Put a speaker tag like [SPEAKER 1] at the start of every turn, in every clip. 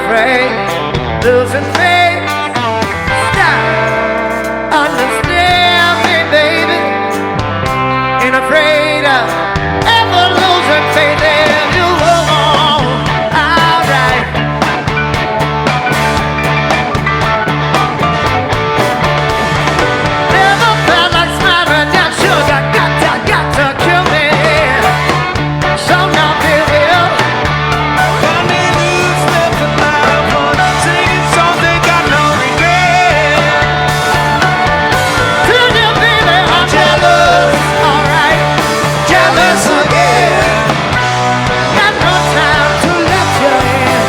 [SPEAKER 1] afraid, losing faith. Stop, understand me, baby. Ain't afraid of ever losing faith in you. Alright. Never felt like smiling down sugar. Got to kill me. So now, baby,
[SPEAKER 2] Got me loose, left alive, wanna sing something, got no regret.
[SPEAKER 1] to you, baby, I'm jealous. Alright,
[SPEAKER 2] Jealous again.
[SPEAKER 1] got no time to let you in.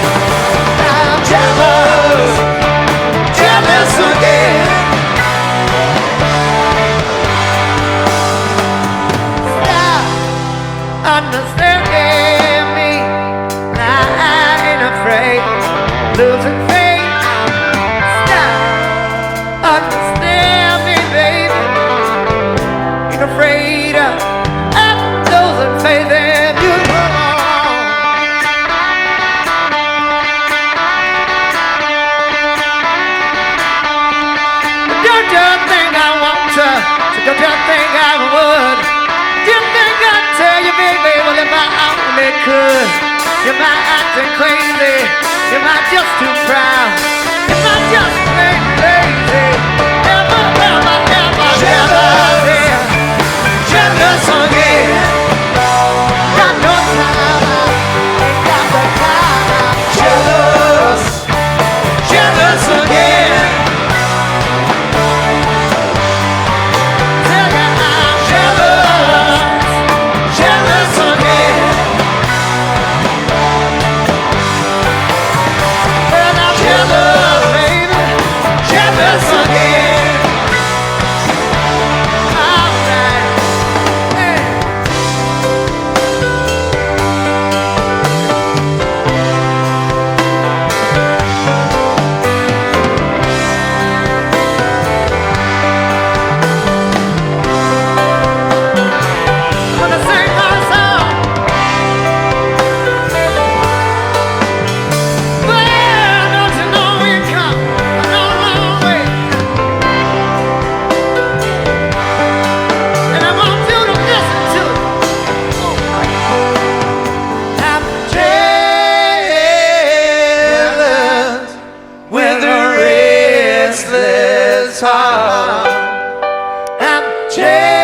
[SPEAKER 1] I'm
[SPEAKER 2] Jealous, jealous again.
[SPEAKER 1] Stop understanding me. I ain't afraid, losing faith. Stop understand me, baby. Ain't afraid of losing faith in you. Don't you think I want to? Don't you think I would? Do you think I'd tell you, baby, well, if I only could? You might acting crazy, you might just too proud, you might just plain lazy. Ever, jealous, yeah.
[SPEAKER 2] Jealous again.
[SPEAKER 1] Got no time, ain't got the time.
[SPEAKER 2] Jealous, jealous again.
[SPEAKER 1] Tell you I'm
[SPEAKER 2] Jealous, jealous again.
[SPEAKER 1] well, I'm jealous, baby.
[SPEAKER 2] Jealous again.
[SPEAKER 1] Alright, hey. Gonna sing my song. Well, don't you know we come a long, long way? And I want you to listen to it. I'm
[SPEAKER 2] Jealous with a restless heart.
[SPEAKER 1] I'm jealous.